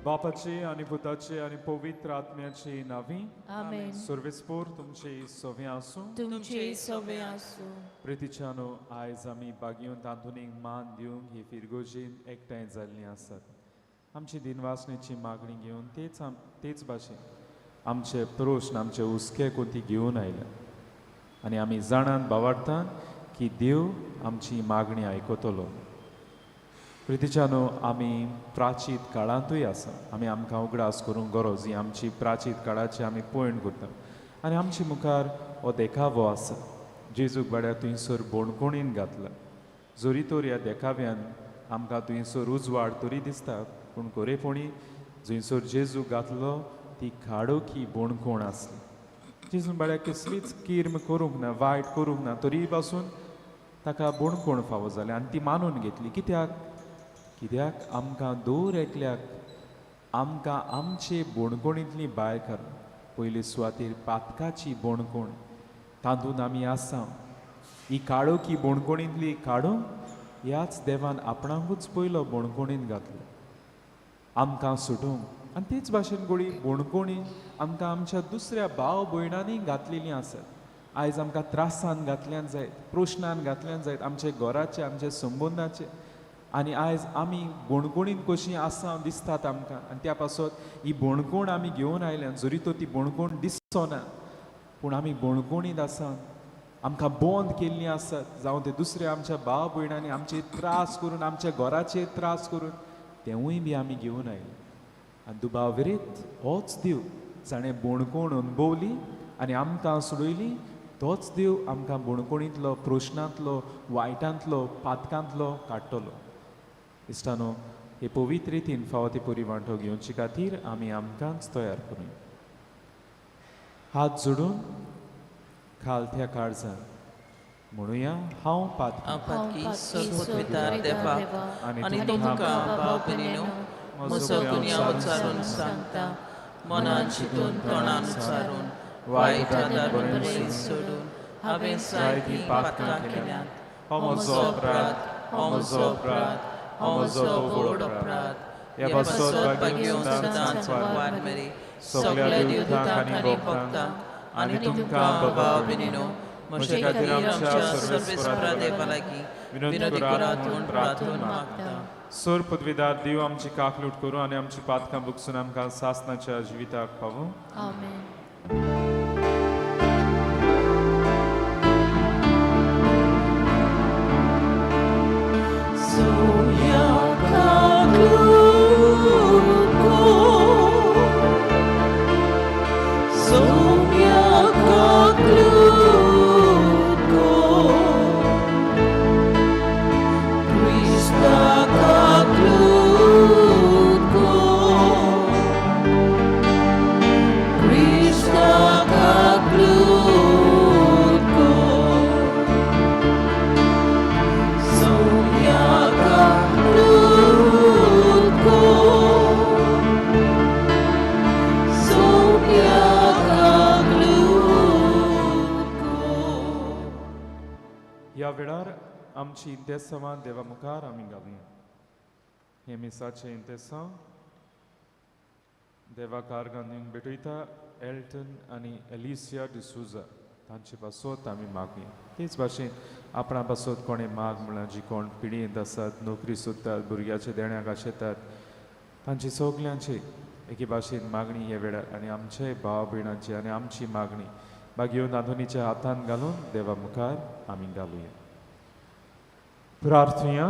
बापाचे आणि पुताचे आणि पवित्र आत्म्याचे नावी आमेन. सर्वेस्पोर तुमचे सवे आसूं. तुमचे सवे आसूं. प्रितीच्यानो आयज आमी बागयोन तांदूनीक मान दिवंक ही फिरगोजेन एकठांय जाल्लीं आसात. आमची दिनवासनेची मागणी घेवन तेच भाशेन आमचे प्रश्न आमचे हुस्के कोण ती घेवन आयल्या आनी आमी जाणान बावार्थान की देव आमची मागणी आयकतलो. प्रितीच्यानो आमी प्राचीत काळांतूय आसा. आमी आमकां उगडास करूंक गरज ही आमची प्राचीत काळाची आमी पळयण करता आनी आमचे मुखार हो देखावो आसा. जेजूक बाड्या थंयसर बोणकोणीन घातला. जोरी तर ह्या देखाव्यान आमकां थंयसर उजवाड तरी दिसता पूण खरेपणी जंयसर जेजूक घातलो ती काडोखी बोणकोण आसली. जेजून बाड्या कसलीच किर्म करूंक ना, वायट करूंक ना, तरी पासून ताका बोणकोण फावो जालें आनी ती मानून घेतली. कित्याक आमकां दर एकल्याक आमकां आमचे बोणकोणींतली भायर काडून पयले सुवातेर पातकाची बोणकोण तांदून आमी आसा ही काडोखी बोणकोणींतली काडून ह्याच देवान आपणाकूच पयलो बोणकोणीन घातलो आमकां सुटूंक. आनी तेच भाशेन गोळी बोणकोणी आमकां आमच्या दुसऱ्या भाव भयणांनी घातलेलीं आसात. आयज आमकां त्रासान घातल्यान जायत, प्रश्नान घातल्यान जायत, आमचे घराचे आमचे संबंदाचे. आनी आयज आमी बोणकोणीन कशीं आसा दिसतात आमकां आनी त्या पासत ही बोणकोण आमी घेवन आयल्यान जरी तो ती बोणकोण दिसना पूण आमी बोणकोणीत आसा आमकां बंद केल्लीं आसात जावं ते दुसऱ्या आमच्या भाव भयणांनी आमचे त्रास करून आमच्या घराचे त्रास करून तेवूय बी आमी घेवन आयले. आनी दुबावरीत होच देव जाणें बोणकोण अणभवली आनी आमकां सोडयली तोच देव आमकां बोणकोणींतलो, प्रश्नांतलो, वायटांतलो, पातकांतलो काडटलो. इश्टानो, हे पवित्र रितीन फावो ती पुरी वांटो घेवचे खातीर आमी आमकांच तयार करूया. हात जोडून खालत्या काळजान म्हणुया हांव पातकी सोदवितार देवा आनी तुमकां भाव भयणीनो म्हजो गुन्यांव उच्चारून सांगता. मनान चिंतून तोंडान उच्चारून वायट आदार बरें सोडून हांवें जायतीं पातकां केल्यात. हो म्हजो अपराध, हो म्हजो अपराध, हो म्हजो व्हड अपराध. ह्या पासत भाग्योन सदांच वार मेरी सगळ्या देवदूतांक आनी भक्तांक आनी तुमकां भाव भयणीनो म्हजे खातीर आमच्या सर्वेस्परा देवा लागीं विनंती करात म्हूण प्रार्थना मागता. सर पदवीदार देव आमची काकलूट करूं आनी आमची पातकां बुकसून आमकां सासणाच्या जिविताक पावूं. आमेन. ह्या वेळार आमची इंतेसांवां देवा मुखार आमी घालुया. हे मिसाचे इंतेसांव देवा कारगान दिवंक भेटयता एल्टन आनी एलिसिया डिसूजा तांचे पासत आमी मागुया. तेच भाशेन आपणा पासत कोणें माग म्हळ्यार जी कोण पिडयेंत आसात, नोकरी सोदतात, भुरग्याचे देण्याक आशेतात तांची सगल्यांची एके भाशेन मागणी हे वेळार आनी आमचे भाव भयणांची आनी आमची मागणी बागयोन आधुनीच्या हातान घालून देवा मुखार आमी घालुया. प्रार्थुया.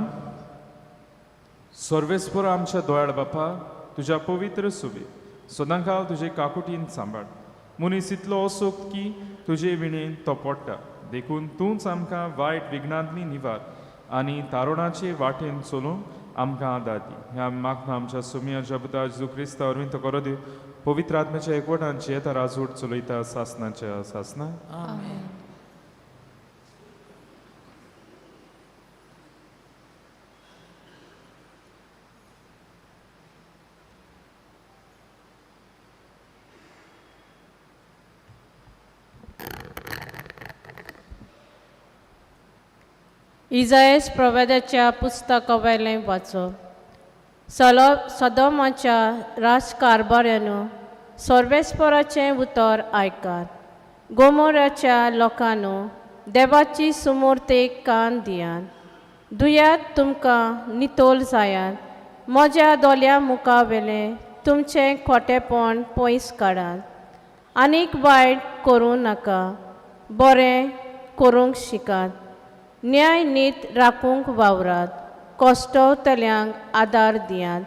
सर्वेस्पर आमच्या दोयाळ बापा, तुज्या पवित्र सुबे सदांकाळ तुजे काकुटीन सांबाळ. मनीस इतलो असोक्त की तुजे विणेन तो पडटा. देखून तूंच आमकां वायट विघ्नांतली निवार आनी तारुणाचे वाटेन चलोवंक आमकां आदार दी. ह्या मागता आमच्या सुमियाच्या पुता जेजू क्रिस्ता अरविंद करो दिव पवित्र आत्म्याच्या एकवटांची येता राजवट चलयता सासनाच्या सासना. आमेन. इजायस प्रवेदाच्या पुस्तका वयलें वाचप. सदोमाच्या राजकारभाऱ्यानो सर्वेस्पराचें उतर आयकात गोमोराच्या लोकांनो देवाची सुमूर्तेक कान दियात दुयात तुमकां नितोल जायात म्हज्या दोल्या मुखावेलें तुमचें खोटेपण पयस काडात आनीक वायट करूं नाका बरें करूंक शिकात न्याय नीत राखूंक वावरात कोश्टवतल्यांक आदार दियात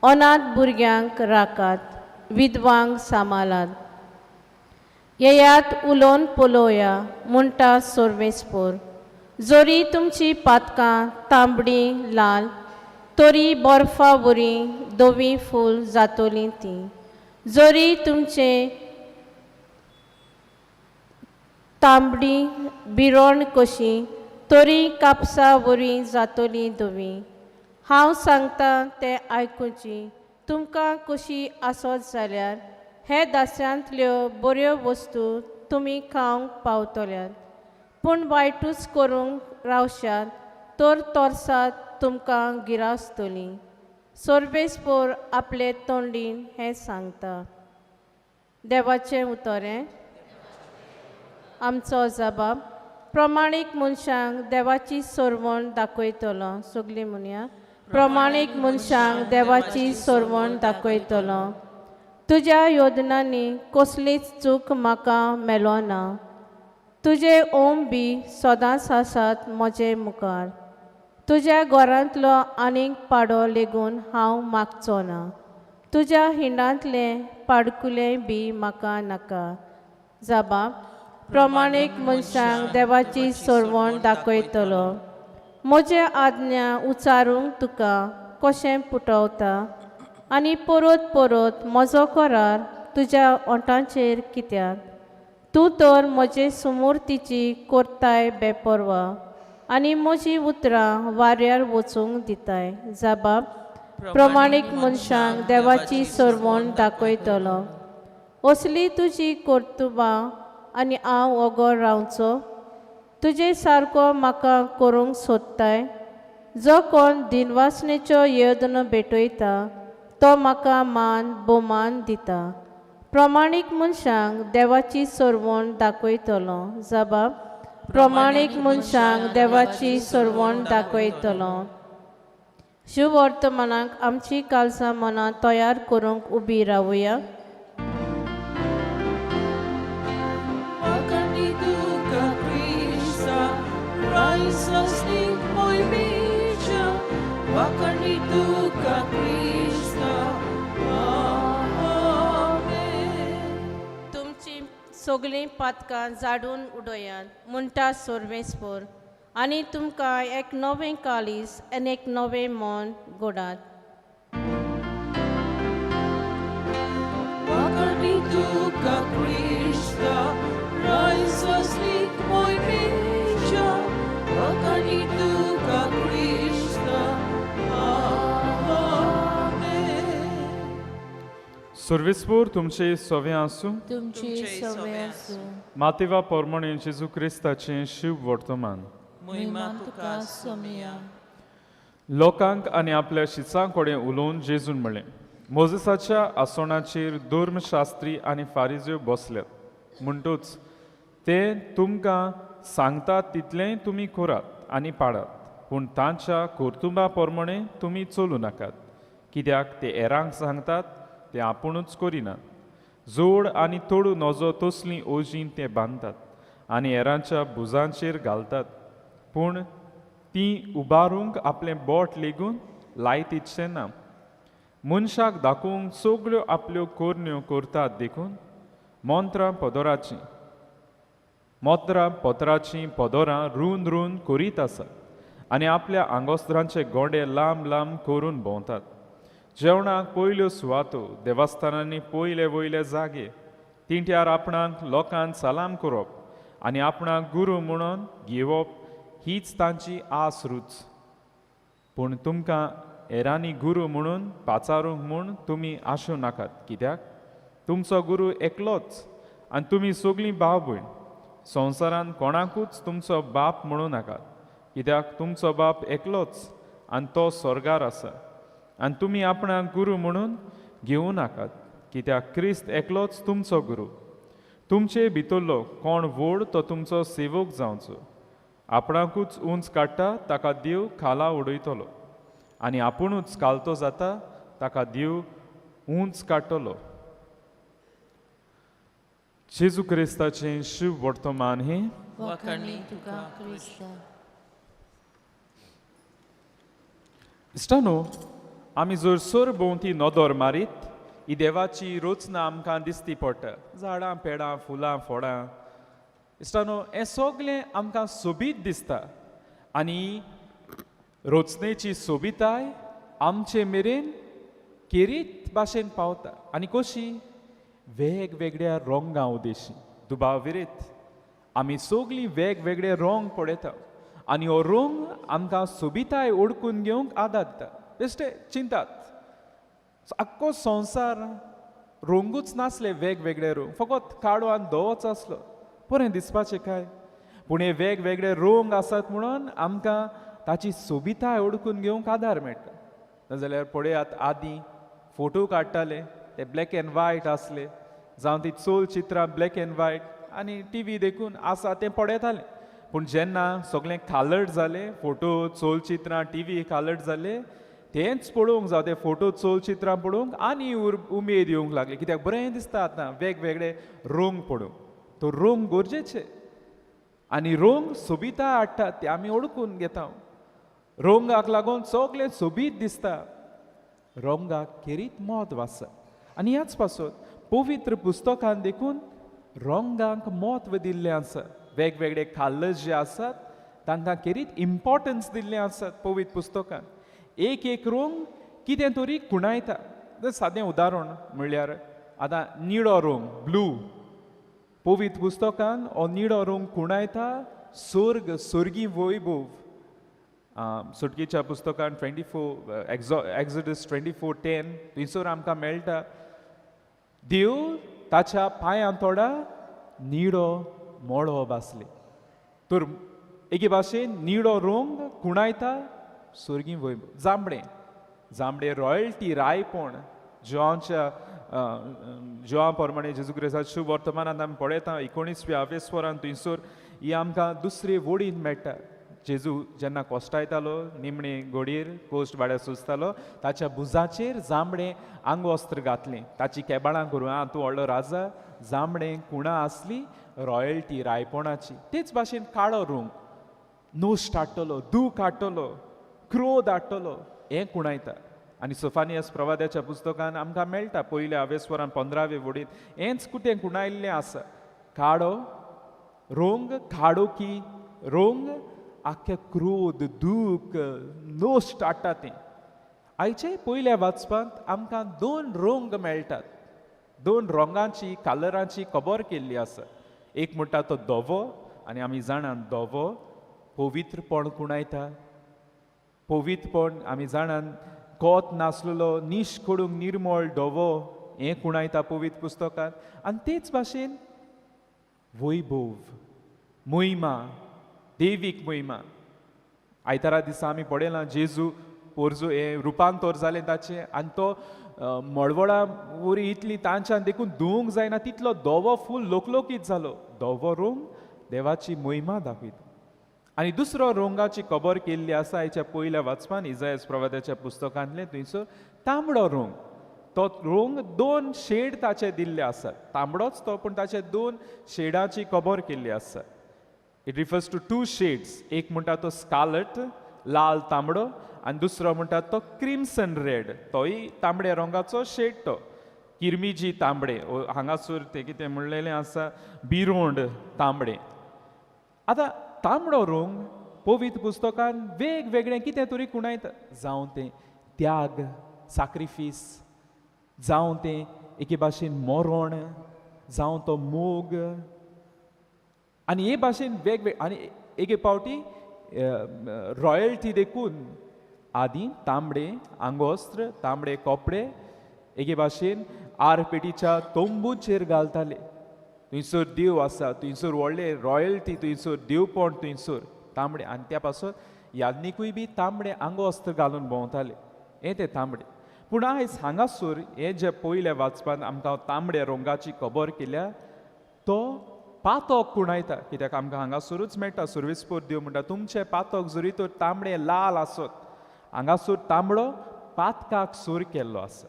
अनाथ भुरग्यांक राखात विधवांक सांबाळात येयात उलोवन पळोवया म्हणटा सोर्वेस्पोर जोरी तुमची पातकां तांबडी लाल तोरी बर्फा वरी धवी फूल जातोलीं तीं जोरी तुमचे तांबडी बिरोण कशी तोरी कापसा वरी जातोली धवी हांव सांगता तें आयकुची तुमकां कशी आसत जाल्यार हे दास्यांतल्यो बऱ्यो वस्तू तुमी खावंक पावतल्यात पूण वायटूच करूंक रावशात तर तोर्सात तुमकां गिरास्तली सोर्बेस्पोर आपले तोंडीन हें सांगता देवाचें उतरें आमचो जबाब प्रमाणीक मनशांक देवाची सोरवण दाखयतलो सगळीं म्हणया प्रमाणीक मनशांक देवाची सोरवण दाखयतलो तुज्या योजनांनी कसलीच चूक म्हाका मेलो ना तुजे ओम बी सदांच आसात म्हजे मुखार तुज्या घरांतलो आनीक पाडो लेगून हांव मागचो ना तुज्या हिंडांतले पाडकुलें बी म्हाका नाका जबाब प्रमाणीक मनशांक देवाची सोरवण दाखयतलो म्हजे आज्ञा उचारूंक तुका कशें पुटवता आनी परत परत म्हजो करार तुज्या ओंठांचेर कित्याक तूं तर म्हजे सुमूर्तीची कोरताय बेपरवा आनी म्हजी उतरां वाऱ्यार वचूंक दिताय जबाब प्रमाणीक मनशांक देवाची सोरवण दाखयतलो असली तुजी कर्तुबां आनी हांव ओगोर रावचो तुजे सारको म्हाका करूंक सोदताय जो कोण दिनवासनेच्यो येदनो भेटयता तो म्हाका मान भोवमान दिता प्रमाणीक मनशांक देवाची सोरवण दाखयतलो जबाब प्रमाणीक मनशांक देवाची सोरवण दाखयतलो शुभ वर्तमानाक आमची कालसां मनां तयार करूंक उबी रावया तुमची सगळीं पातकां झाडून उडयात म्हणटा सोर्वेस्पोर आनी तुमकां एक नवें कालीस आनी एक नवें मन घोडात सोर्वेस्पोर तुमचे सवे आसूं तुमची सवय आसूं मातेवा पोरमोणे जेजू क्रिस्ताचें शुभ वर्तमान महिमा तुका सोमिया लोकांक आनी आपल्या शिचां कडेन उलोवन जेजून म्हणलें मोजेसाच्या आसोणाचेर धर्मशास्त्री आनी फारिज्यो बसल्यात म्हणटूच ते तुमकां सांगतात तितलें तुमी करात आनी पाडात पूण तांच्या कर्तुबा पोरमोणे तुमी चलूं नाकात कित्याक ते हेरांक सांगतात ते आपुणूच करिनात जोड आनी तोडू नजो तसलीं ओजीं ते बांदतात आनी हेरांच्या भुजांचेर घालतात पूण तीं उबारूंक आपलें बोट लेगून लायत इच्छें ना मनशाक दाखोवंक सगळ्यो आपल्यो कोरण्यो करतात देखून मोंत्रां पोतराचीं पोदोरां रुंद रुंद करीत आसात आनी आपल्या आंगोस्त्रांचे गोंडे लांब लांब करून भोंवतात जेवणाक पयल्यो सुवातो देवस्थानांनी पयले वयले जागे तिंट्यार आपणाक लोकांक सलाम करप आनी आपणाक गुरू म्हणून घेवप हीच तांची आस रूच पूण तुमकां हेरांनी गुरू म्हणून पाचारूंक म्हूण तुमी आशूं नाकात कित्याक तुमचो गुरू एकलोच आनी तुमी सगळीं भाव भयण संवसारांत कोणाकूच तुमचो बाप म्हणूं नाकात कित्याक तुमचो बाप एकलोच आनी तो स्वर्गार आसा आनी तुमी आपणाक गुरू म्हणून घेवं नाकात, कित्याक क्रिस्त एकलोच तुमचो गुरू. तुमचे भितरलो कोण व्हड तो तुमचो सेवक जावचो. आपणाकूच उंच काडटा ताका देव खाला उडयतलो, आनी आपुणूच कालतो जाता ताका देव उंच काडटलो. जेजू क्रिस्ताचें शुभ वर्तमान हे वखणी तुका क्रिस्ता. इश्टानो, आमी जर सर भोंवती नदर मारीत ही देवाची रोचना आमकां दिसती पडटा. झाडां पेडां फुलां फळां. इश्टानो, हें सगळें आमकां सोबीत दिसता आनी रोचनेची सोबिताय आमचे मेरेन केरीत भाशेन पावता. आनी कशी? वेगवेगळ्या रंगां उदेशी दुबाविरीत आमी सगळीं वेगवेगळे रंग पळयता आनी हो रंग आमकां सोबिताय ओळखून घेवंक आदार दिता. बेश्टे चिंतात, आख्खो संवसार रंगूच नासले वेगवेगळे रंग, फकत काळो आनी धवोच आसलो. बरें दिसपाचें काय? पूण हे वेगवेगळे रंग आसात म्हणून आमकां ताची सोबिताय ओळखून घेवंक आदार मेळटा. नाजाल्यार पळयात, आदीं फोटो काडटाले ते ब्लॅक एंड व्हायट आसले, जावं ती चोल चित्रां ब्लॅक एंड व्हायट, आनी टी व्ही देखून आसा तें पळयताले. पूण जेन्ना सगळें कालर्ड जालें, फोटो चोल चित्रां टी व्ही कालर्ड जाले, तेंच पळोवंक जावं ते फोटो चोल चित्रां पळोवंक आनी उमेद येवंक लागली. कित्याक बरें दिसता आतां वेगवेगळे रंग पळोवंक. तो रंग गरजेचे आनी रंग सोबिताय हाडटा ते आमी ओळखून घेता. रंगाक लागून सगळें सोबीत दिसता. रंगाक केरीत म्हत्व आसा आनी ह्याच पासून पवित्र पुस्तकान देखून रंगांक म्हत्व दिल्लें आसा. वेगवेगळे कलर्स जे आसात तांकां केरीत इम्पॉर्टन्स दिल्लें आसात पवित्र पुस्तकान. एक एक रंग कितें तरी खुणायता. सादें उदाहरण म्हणल्यार आतां निळो रंग ब्लू, पवित्र पुस्तकान हो निळो रंग खुणायता स्वर्ग, स्वर्गीय वैभव. सुटकेच्या पुस्तकान 24 एक्झोडस 24:10 थंयसर आमकां मेळटा देव ताच्या पांयां तोडा निळो मळो बासले. तर एके भाशेन निळो रंग खुणायता स्वर्गीय वैभव. जांबडें, जांबडें रॉयल्टी, रायपण. जिवा प्रमाणे जेजू क्रिस्ताच्या शुभ वर्तमानांत आमी पळयता 19व्या आवेस्वरान थंयसर ही आमकां दुसरे वडीन मेळटा. जेजू जेन्ना कोश्टायतालो निमणे घोडयेर कोश्ट भाड्यार सुचतालो, ताच्या भुजाचेर जांबडें आंगवस्त्र घातलें, ताची केबाळां करून तूं व्हडलो राजा. जांबडें कुणां आसली रॉयल्टी, रायपणाची. तेच भाशेन काळो रंग नोश्ट हाडटलो, दूख हाडटलो, क्रोध हाडटलो, हें कुणायता. आनी सोफानियास प्रवाद्याच्या पुस्तकान आमकां मेळटा पयल्या आवेस्वरान 15वे वडीन हेंच कुटें कुणायल्लें आसा. काळो रंग, खाडोकी रंग आख्या क्रोध, दूख, नोश्ट हाडटा तें. आयचे पयल्या वाचपांत आमकां 2 रंग मेळटात. 2 रंगांची, कलरांची खबर केल्ली आसा. एक म्हणटा तो धवो, आनी आमी जाणात धवो पवित्रपण कुणायता. पवित्रपण आमी जाणात कोत नासलेलो निश्कडूंक निर्मळ धवो हें कुणायता पवित्र पुस्तकांत. आनी तेच भाशेन वैभव, मोहिमा, देवीक मोहिमा. आयतारा दिसा आमी पळयलां जेजू पोरजो हें रुपांतर जालें ताचें, आनी तो मळवळा वरी इतली तांच्यान देखून धुवंक जायना तितलो धवो फूल लोकलोकीत जालो. धवो रंग देवाची मोहिमा दाखयता. आनी दुसरो रंगाची खबर केल्ली आसा हेच्या पयल्या वाचपान इजायास प्रवाद्याच्या पुस्तकांतलें. थंयसर तांबडो रंग. तो रंग 2 शेड ताचे दिल्ले आसात. तांबडोच तो, पूण ताचे 2 शेडांची खबर केल्ली आसा. It refers to 2 shades. एक म्हणटा तो स्कारलेट, लाल तांबडो, आनी दुसरो म्हणटा तो क्रिम्सन रेड, तोय तांबड्या रंगाचो शेड. तो किरमिजी तांबडे, हांगासर ते कितें म्हणलेलें आसा बिरोंड तांबडे. आतां तांबडो रंग पवित्र पुस्तकान वेगवेगळें कितें तरी कुणायता. जावं तें त्याग, सॅक्रिफीस, जावं तें एके भाशेन मरण, जावं तो मोग. आनी हे भाशेन वेगवेगळे. आनी एके पावटी रॉयल्टी देखून आदीं तांबडे आंगवस्त्र, तांबडे कपडे एके भाशेन आरपेटीच्या तोंबूचेर घालताले. थंयसर देव आसा, थंयसर व्हडले रॉयल्टी, थंयसर देवपण, थंयसर तांबडे. आनी त्या पासून यान्नीकूय बी तांबडे आंगवस्त्र घालून भोंवताले. हे ते तांबडे. पूण आयज हांगासर हे जे पयले वाचपान आमकां तांबड्या रंगाची खबर केल्या तो पातोक कुणायता, कित्याक आमकां हांगासरूच मेळटा सर्विसपोर दिव म्हणटा तुमचे पातोक जरी तर तांबडे लाल आसत, हांगासर तांबडो पातकाक सूर केल्लो आसा.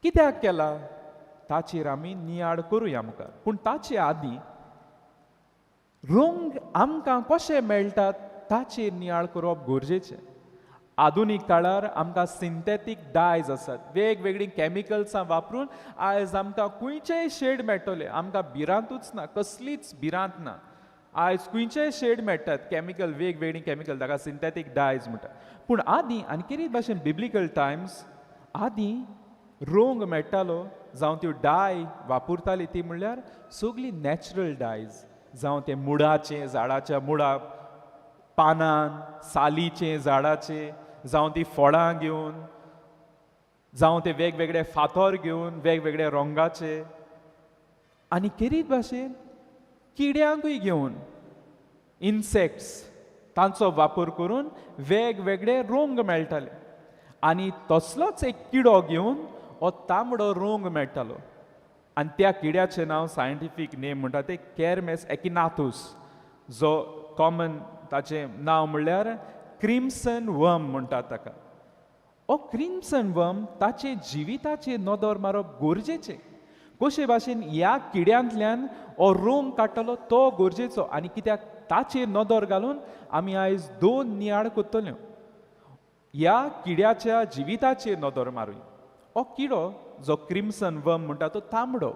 कित्याक केला ताचेर आमी नियाळ करुया मुखार. पूण ताचे आदीं रंग आमकां कशे मेळटात ताचेर नियाळ करप गरजेचें. आधुनीक काळार आमकां सिंथेथीक डायज आसात, वेगवेगळी कॅमिकल्सां वापरून आयज आमकां खंयचेय शेड मेळटले. आमकां भिरांतूच ना, कसलीच भिरांत ना. आयज खंयचेय शेड मेळटात कॅमिकल, वेगवेगळी कॅमिकल, ताका सिंथेथीक डायज म्हणटात. पूण आदीं आनी कितें भाशेन बिब्लिकल टायम्स आदीं रंग मेळटालो जावं त्यो डाय वापरताली ती म्हणल्यार सगळी नॅचरल डायज, जावं ते मुळाचे, झाडाच्या मुळा पानान, सालीचे झाडाचे, जावं ती फळां घेवन, जावं ते वेगवेगळे फातर घेवन वेगवेगळे रंगाचे, आनी किरीत भाशेन किड्यांकूय घेवन इन्सेक्ट्स तांचो वापर करून वेगवेगळे रंग मेळटाले. आनी तसलोच एक किडो घेवन हो तांबडो रंग मेळटालो. आनी त्या किड्याचें नांव सायंटिफीक नेम म्हणटा ते कॅरमेस एकिनाथूस, जो कॉमन ताचें नांव म्हणल्यार क्रिम्सन वर्म म्हणटात ताका. हो क्रिम्सन वर्म ताचे जिविताचेर नदर मारप गरजेचें. कशे भाशेन ह्या किड्यांतल्यान हो रंग काडटलो तो गरजेचो. आनी कित्याक ताचेर नदर घालून आमी आयज दोन नियाळ करतल्यो. ह्या किड्याच्या जिविताचेर नदर मारूया. हो किडो जो क्रिम्सन वर्म म्हणटा तो तांबडो.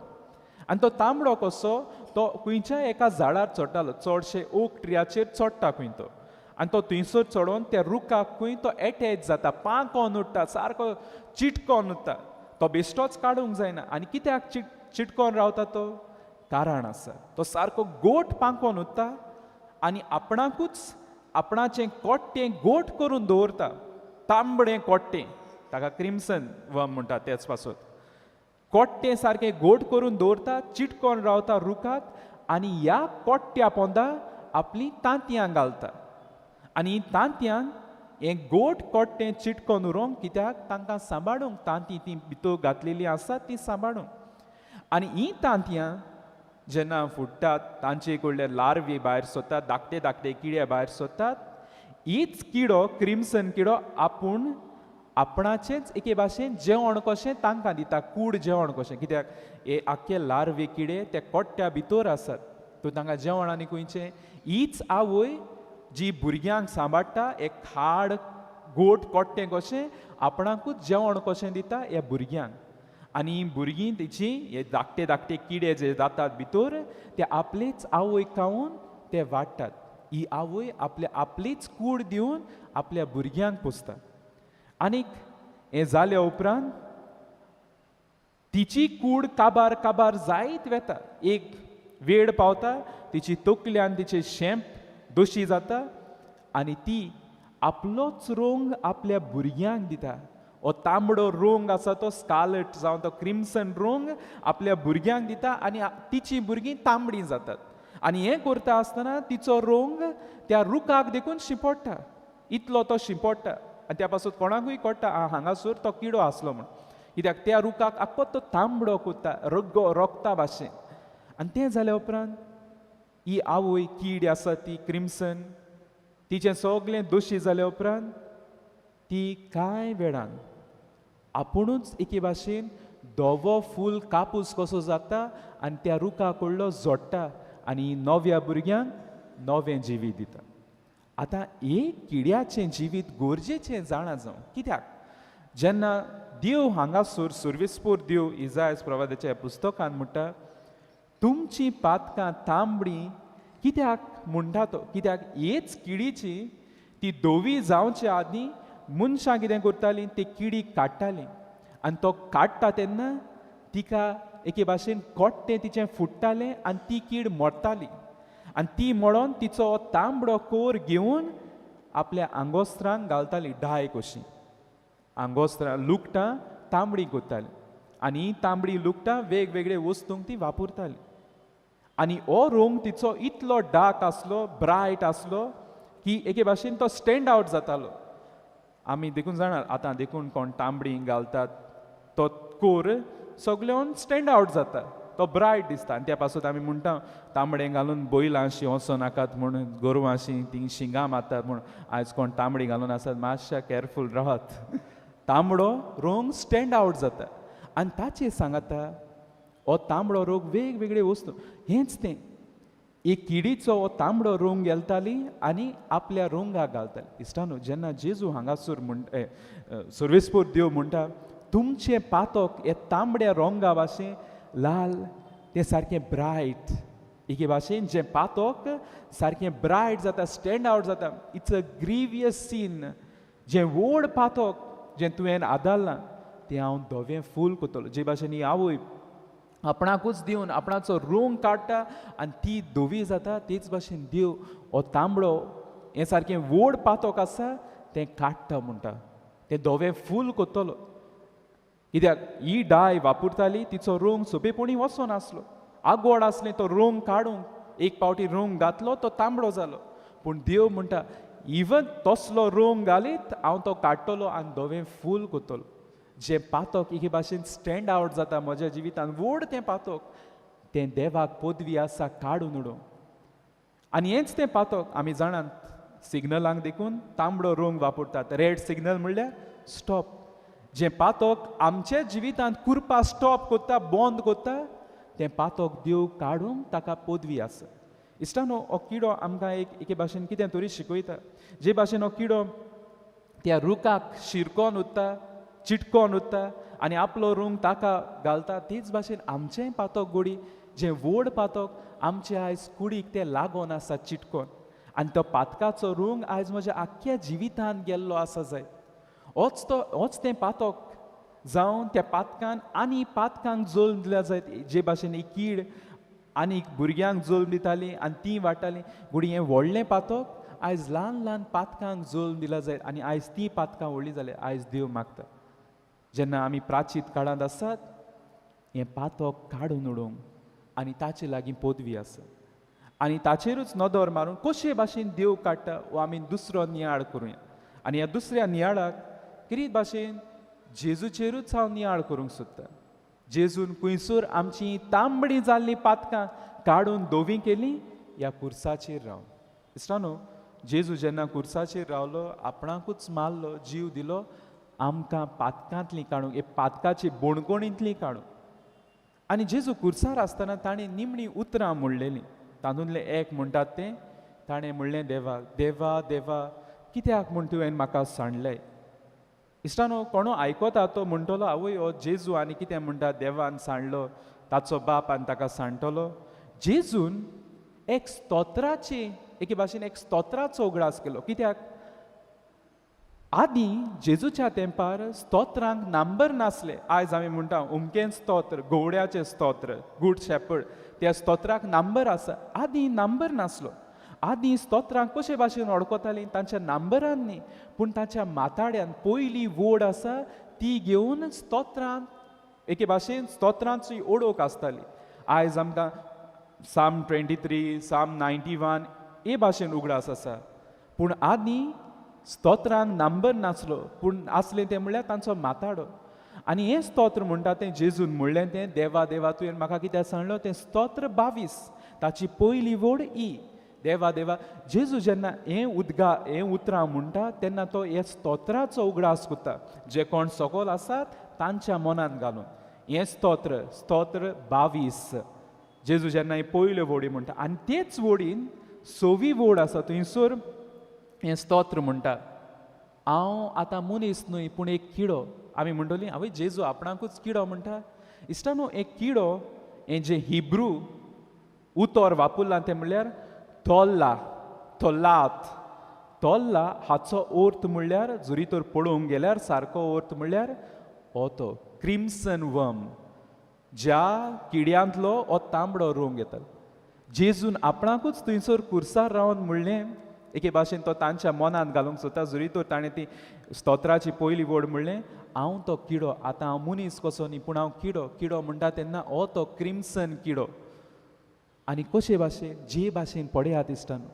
आनी तो तांबडो कसो, तो खंयच्याय एका झाडार चडटालो, चडशे ओक ट्रियाचेर चडटा खंय तो. आनी तो थंयसर चडोवन त्या रुखाक खंय तो एटॅच जाता, पांकोन उठटा, सारको चिटकोन उरता. तो बेश्टोच काडूंक जायना. आनी कित्याक चिटकोन रावता तो? कारण आसा. तो सारको गोठ पांकोन उरता आनी आपणाकूच आपणाचें कोट्टें गोठ करून दवरता. तांबडें कोट्टें, ताका क्रिम्सन वर्म म्हणटा तेच पासून. कोट्टें सारकें गोठ करून दवरता, चिटकोन रावता रुखाक, आनी ह्या कोट्ट्या पोंदा आपलीं तांतयां घालता. आनी तांतयान हें गोठ कोट्टें चिटकोन उरोंक, कित्याक तांकां सांबाळूंक, तांतीं तीं भितर घातलेलीं आसात तीं सांबाळूंक. आनी हीं तांतयां जेन्ना फुट्टात, तांचे कडले लार्वे भायर सरतात, धाकटे धाकटे किडे भायर सरतात. हीच किडो, क्रिम्सन किडो, आपूण आपणाचेंच एके भाशेन जेवण कशें तांकां दिता, कूड जेवण कशें. कित्याक हे आख्खे लार्वे किडे ते कोट्ट्या भितर आसात, तो तांकां जेवण आनी खंयचें. हीच आवय जी भुरग्यांक सांबाळटा, एक खाड गोठ कोट्टें कशें आपणाकूच जेवण कशें दिता ह्या भुरग्यांक. आनी भुरगीं तेची हे धाकटे धाकटे किडे जे जातात भितर, ते आपलेच आवयक खावन ते वाडटात. ही आवय आपलीच कूड दिवन आपल्या भुरग्यांक पोसता. आनीक हें जाल्या उपरांत तिची कूड काबार काबार जायत वेता. एक वेळ पावता, तिची तकल्यान तिचें शेंप दोशी जाता आनी ती आपलोच रंग आपल्या भुरग्यांक दिता. हो तांबडो रंग आसा तो स्कारलेट जावं तो क्रिम्सन रंग आपल्या भुरग्यांक दिता आनी तिची भुरगीं तांबडीं जातात. आनी हें करता आसतना तिचो रंग त्या रुखाक देखून शिंपडटा. इतलो तो शिंपडटा आनी त्या पासून कोणाकूय कळटा हांगासर तो किडो आसलो म्हूण. कित्याक त्या रुखाक आख्खो तो तांबडो करता, रोगता भाशेन. आनी तें जाल्या उपरांत ही आवय कीड आसा ती क्रिम्सन, तिचें सगळें दोशी जाल्या उपरांत ती कांय वेळान आपुणूच एके भाशेन धवो फूल कापूस कसो जाता आनी त्या रुखा कडलो जोडटा आनी नव्या भुरग्यांक नवें जिवीत दिता. आतां एक किड्याचें जिवीत गरजेचें जाणा जावं. कित्याक जेन्ना देव हांगासर सर्विसपोर देव इजायास प्रवादाच्या पुस्तकांत म्हणटा तुमची पातकां तांबडी कित्याक म्हणटा तो, कित्याक हेच किडीची ती धवी जावच्या आदीं मनशां कितें करतालीं, ते किडी काडटालीं आनी तो काडटा तेन्ना तिका एके भाशेन कोट्टें तिचें फुट्टालें आनी ती कीड मरताली. आनी ती मळोन तिचो तांबडो कोर घेवन आपल्या आंगोस्त्रांक घालताली, डाय कशी आंगोस्त्रां लुकटां तांबडी करताली. आनी ही तांबडी लुकटां वेगवेगळे वस्तूंक ती वापरताली. आनी हो रंग तिचो इतलो डार्क आसलो, ब्रायट आसलो की एके भाशेन तो स्टँड आवट जातालो. आमी देखून जाणात आतां देखून कोण तांबडी घालतात तो कोर सगळ्यान स्टँड आवट जाता, तो ब्रायट दिसता. आनी त्या पासून आमी म्हणटा तांबडें घालून बैलांशी वचो नाकात म्हणून, गोरवांशी ती शिंगां मारतात म्हणून. आयज कोण तांबडी घालून आसात मातशा केअरफूल रावात. तांबडो रंग स्टँड आवट जाता. आनी ताचेर सांगाता हो तांबडो रंग वेगवेगळे वस्तू हेंच तें. एक किडीचो हो तांबडो रंग घालताली आनी आपल्या रंगाक घालताली. इश्टानो, जेन्ना जेजू हांगासर सर्वेस्पोर देव म्हणटा तुमचे पातक हे तांबड्या रंगा भाशेन लाल, तें सारकें ब्रायट. एके भाशेन जें पातक सारकें ब्रायट जाता, स्टँड आवट जाता. It's a grievous scene. जें व्हड पातक जें तुवें आदारलां तें हांव धवें फूल कोतलो. जे भाशेन ही आवय आपणाकूच दिवन आपणाचो रंग काडटा आनी ती धवी जाता, तेच भाशेन देव हो तांबडो हें सारकें व्हड पातक आसा तें काडटा म्हणटा. तें धवें फूल कोत्तलो. कित्याक ही डाय वापरताली तिचो रंग सोंपेपणी वचो नासलो. आगोड आसलें तो रंग काडूंक एक पावटी रंग घातलो तो तांबडो जालो. पूण देव म्हणटा इवन तसलो रंग घालीत हांव तो काडटलो आनी धवें फूल कोत्तलो. जें पातक एके भाशेन स्टँड आवट जाता म्हज्या जिवितान व्हड तें पातक, तें देवाक पदवी आसा काडून उडोवंक. आनी हेंच तें पातक आमी जाणात सिग्नलांक देखून तांबडो रंग वापरतात. रेड सिग्नल म्हणल्यार स्टॉप. जें पातक आमच्या जिवितांत कुरपा स्टॉप कोत्ता, बंद कोत्ता, तें पातक देव काडूंक ताका पदवी आसा. इश्टानो, हो किडो आमकां एके भाशेन कितें तरी शिकयता. जे भाशेन हो किडो त्या रुखाक शिरकोन उत्ता, चिटकोन उत्ता आनी आपलो रंग ताका घालता, तेच भाशेन आमचें पातक गोडी जें व्हड पातक आमचे आयज कुडीक तें लागोन आसा चिटकोन. आनी तो पातकाचो रंग आयज म्हज्या आख्ख्या जिवितांत गेल्लो आसा जाय. होच तें पातक जावन त्या पातकान आनी पातकांक जल्म दिल्या जायत. जे भाशेन एक कीड आनी भुरग्यांक जल्म दिताली आनी ती वाडटाली, घोडी हें व्हडलें पातक आयज ल्हान ल्हान पातकांक जल्म दिल्या जायत. आनी आयज ती पातकां व्हडलीं जाल्यार आयज देव मागता जेन्ना आमी प्राचीत काळांत आसात हें पातक काडून उडोवंक आनी ताचे लागीं पदवी आसा. आनी ताचेरूच नदर मारून कशे भाशेन देव काडटा हो आमी दुसरो नियाळ करुया. आनी ह्या दुसऱ्या नियाळाक कितें भाशेन जेजूचेरूच हांव नियाळ करूंक सोदतां. जेजून खंयसर आमची तांबडी जाल्लीं पातकां काडून धवी केलीं ह्या कुर्साचेर रावन. इश्टानो, जेजू जेन्ना कुर्साचेर रावलो आपणाकूच मारलो, जीव दिलो आमकां पातकांतलीं काडूंक, हे पातकाची बोणकोणींतलीं काडूंक. आनी जेजू कुर्सार आसतना ताणें निमणीं उतरां म्हणलेलीं. तातूंतलें एक म्हणटात तें ताणें म्हणलें देवाक, देवा देवा कित्याक म्हूण तुवें म्हाका सांडलें. इश्टानो, कोणो आयकोता तो म्हणटलो आवय हो जेजू आनी कितें म्हणटा देवान सांडलो, ताचो बाप आनी ताका सांडटलो. जेजून एक स्तोत्राची एके भाशेन एक स्तोत्राचो उगडास केलो. कित्याक आदीं जेजूच्या तेंपार स्तोत्रांक नंबर नासले. आयज आमी म्हणटा उमकें स्तोत्र, गोवड्याचें स्तोत्र, गूड शेपर्ड, त्या स्तोत्राक नंबर आसा. आदीं नंबर नासलो. आदीं स्तोत्रांक कशे भाशेन वळखतालीं तांच्या नंबरान न्ही, पूण तांच्या माताड्यान पयली वोड आसा ती घेवन स्तोत्रांत एके भाशेन स्तोत्रांची ओळख आसताली. आयज आमकां साम 23, साम 91 हे भाशेन उगडास आसा. पूण आदीं स्तोत्रांक नंबर नासलो, पूण आसलें तें म्हणल्यार तांचो माताडो. आनी हें स्तोत्र म्हणटा तें जेजून म्हणलें तें देवा देवा तुवें म्हाका कित्याक सांडलो, तें स्तोत्र 22 ताची पयली वोड ई. देवा देवा जेजू जेन्ना हें उतरां म्हणटा तेन्ना तो हे स्तोत्राचो उगडास कोत्ता जे कोण सकयल आसात तांच्या मनांत घालून. हें स्तोत्र 22 जेजू जेन्ना ही पयल्यो वोडी म्हणटा आनी तेच वोडीन 6वी वोड आसा थंयसर हें स्तोत्र म्हणटा, हांव आतां मनीस न्हय पूण एक किडो. आमी म्हणटलीं आवय जेजू आपणाकूच किडो म्हणटा. इश्टानो, एक किडो हें जें हिब्रू उतर वापरलां तें म्हणल्यार तोल्ला, तोल्लात. तोल्ला हाचो अर्थ म्हणल्यार जरी तर पळोवंक गेल्यार सारको अर्थ म्हणल्यार हो तो क्रिम्सन वर्म, ज्या किड्यांतलो हो तांबडो रंग येता. जेजून आपणाकूच थंयसर कुर्सार रावन म्हणलें, एके भाशेन तो तांच्या मनांत घालूंक सोदता जरी तर ताणें ती स्तोत्राची पयली वड म्हणलें, हांव तो किडो, आतां हांव मनीस कसो न्ही पूण हांव किडो. किडो म्हणटा तेन्ना हो तो क्रिम्सन किडो. आनी कशे भाशेन जे भाशेन पळयात इश्टानो,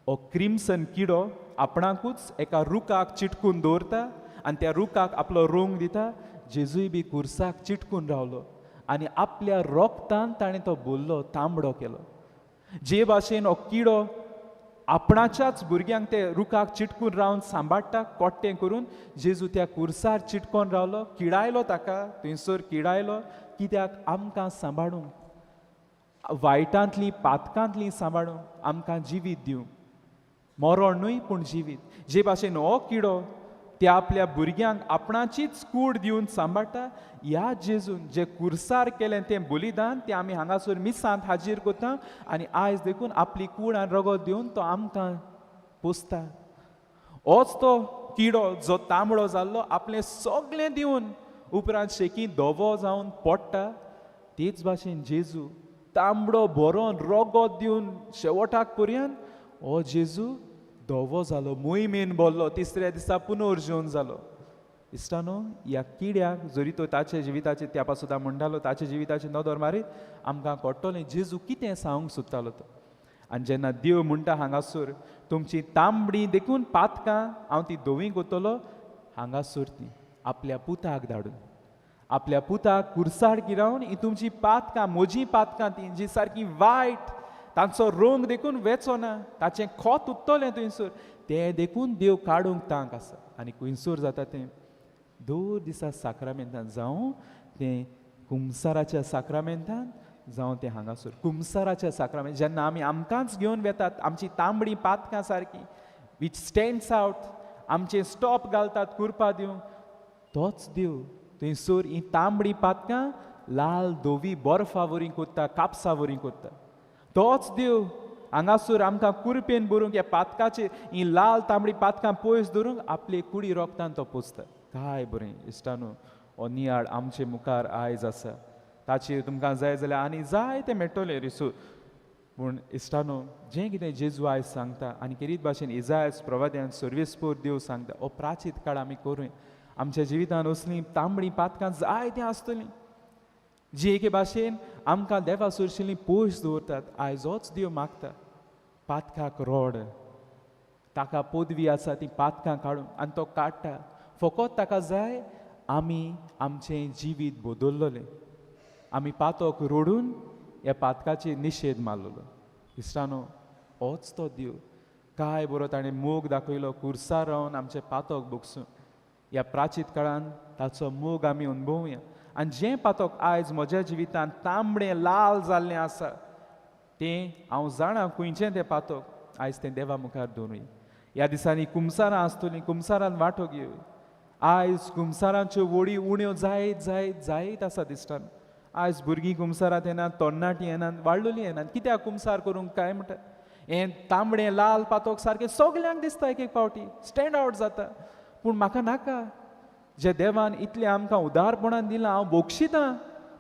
हो क्रिम्सन किडो आपणाकूच एका रुखाक चिटकून दवरता आनी त्या रुखाक आपलो रोंग दिता. जेजूय बी कुर्साक चिटकून रावलो आनी आपल्या रोगतान ताणें तो बोल्लो तांबडो केलो. जे भाशेन हो किडो आपणाच्याच भुरग्यांक ते रुखाक चिटकून रावन सांबाळटा कोट्टें करून, जेजू त्या कुर्सार चिटकोन रावलो, किडायलो ताका, थंयसर किडायलो कित्याक आमकां सांबाळूंक, वायटांतली पातकांतली सांबाळूंक, आमकां जिवीत दिवंक. मरण न्हय पूण जिवीत. जे भाशेन हो किडो त्या आपल्या भुरग्यांक आपणाचीच कूड दिवन सांबाळटा, ह्या जेजून जे कुर्सार केलें तें बलिदान तें आमी हांगासर मिसांत हाजीर करता आनी आयज देखून आपली कूड आनी रगत दिवन तो आमकां पोसता. होच तो किडो जो तांबडो जाल्लो आपलें सगळें दिवन उपरांत शेकी धवो जावन पडटा, तेच भाशेन जेजू तांबडो भरोन रगत दिवन शेवटाक पर्यंत हो जेजू धवो जालो, मोहिमेन बोल्लो, तिसऱ्या दिसा पुनर्जीवन जालो. इश्टानो, ह्या किड्याक जरी तो ताचे जिविताचे त्या सुद्दां म्हणटालो ताचे जिविताचे नदर मारीत, आमकां कळटलें जेजू कितें सांगूंक सोदतालो तो. आनी जेन्ना देव म्हणटा हांगासर तुमची तांबडी देखून पातकां हांव ती धोवी करतलो, हांगासर ती आपल्या पुताक धाडून, आपल्या पुताक कुर्सार गिरावन ही तुमची पातकां, म्हजी पातकां ती जी सारकी वायट, तांचो रोंग देखून वेचो ना, ताचें खोत उत्तलें थंयसर, तें देखून देव काडूंक तांक आसा. आनी खंयसर जाता तें 2 दिसा साक्रामेंतान जावं तें कुमसाराच्या साक्रामेंतान जावं तें हांगासर कुमसाराच्या साक्रामेंत जेन्ना आमी आमकांच घेवन वेतात, आमची तांबडी पातकां सारकी वीच स्टँड्स आवट, आमचे स्टॉप घालतात कुरपा दिवंक, तोच देव थंयसर ही तांबडी पातकां लाल धोवी बर्फावरी कोत्ता, कापसावरी कोत्ता. तोच देव हांगासर आमकां कुरपेन भरूंक ह्या पातकाचेर ही लाल तांबडी पातकां पयस धरूंक आपले कुडी रोगतान तो पोसता. काय बरें इश्टानो, हो नियाळ आमचे मुखार आयज आसा. ताचेर तुमकां जाय जाल्यार आनी जायते मेळटले रिसू. पूण इश्टानो, जें कितें जेजू आयज सांगता आनी किरीत भाशेन इजायस प्रवाद्यान सर्वेस्पोर देव सांगता, हो प्राचीत काळ आमी करूं. आमच्या जिवितान असलीं तांबडी पातकां जायतीं आसतलीं जी एके भाशेन आमकां देवा सुरशिल्लीं पयस दवरतात. आयज होच देव मागता, पातकाक रोड, ताका पदवी आसा ती पातकां काडून आनी तो काडटा. फकत ताका जाय आमी आमचें जिवीत बदल्लोलें. आमी पातक रोडून ह्या पातकाचेर निशेध मारलेलो. इश्टानो, होच तो देव. काय बरो ताणें मोग दाखयलो कुर्सार रावन आमचें पातक भोगसूं. ह्या प्राचीत काळान ताचो मोग आमी अनुभवुया. आनी जें पातक आयज म्हज्या जिवितांत तांबडें लाल जाल्लें आसा, तें हांव जाणां खंयचें तें पातक, आयज तें देवा मुखार दवरूया. ह्या दिसांनी कुमसारां आसतलीं, कुमसारान वांटो घेवया. आयज कुमसारांच्यो वडी उण्यो जायत जायत जायत आसा दिसता. आयज भुरगीं कुमसारांत येनात, तरणाटीं येनात, वाडलोलीं येनात. कित्याक कुमसार करूंक काय म्हणटा. हें तांबडें लाल पातक सारकें सगल्यांक दिसता एक एक पावटी, स्टँड आवट जाता. पूण म्हाका नाका. जे देवान इतलें आमकां उदारपणान दिलां हांव बोगशितां,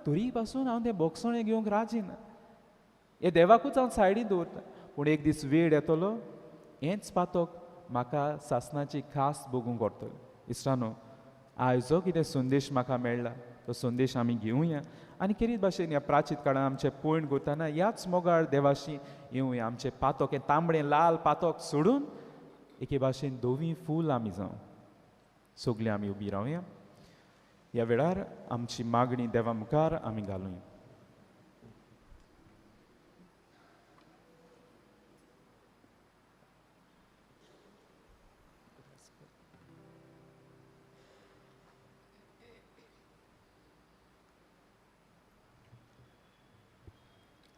तरी पासून हांव तें बोगसणें घेवंक राजी ना. हे देवाकूच हांव सायडीन दवरतां. पूण एक दीस वेळ येतलो, हेंच पातक म्हाका सासणाची खास भोगूंक व्हरतलो. इश्टानो, आयज जो कितें संदेश म्हाका मेळ्ळा, तो संदेश आमी घेवया आनी किरीत भाशेन ह्या प्राचीत काळान आमचें पयण करतना ह्याच मोगाळ देवाशी येवया. आमचें पातक, हें तांबडें लाल पातक सोडून एके भाशेन धोवी फूल आमी जावं. सगलीं आमी उबी रावया. ह्या वेळार आमची मागणी देवा मुखार आमी घालुया.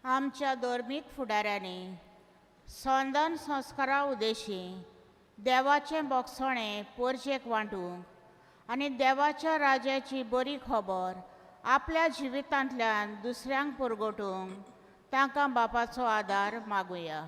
आमच्या धर्मीक फुडाऱ्यांनी संदान संस्कारा उदेशी देवाचें बोगसणें पोरचेक वांटूंक आनी देवाच्या राज्याची बरी खबर आपल्या जिवितांतल्यान दुसऱ्यांक पुरगोटूंक तांकां बापाचो आदार मागुया.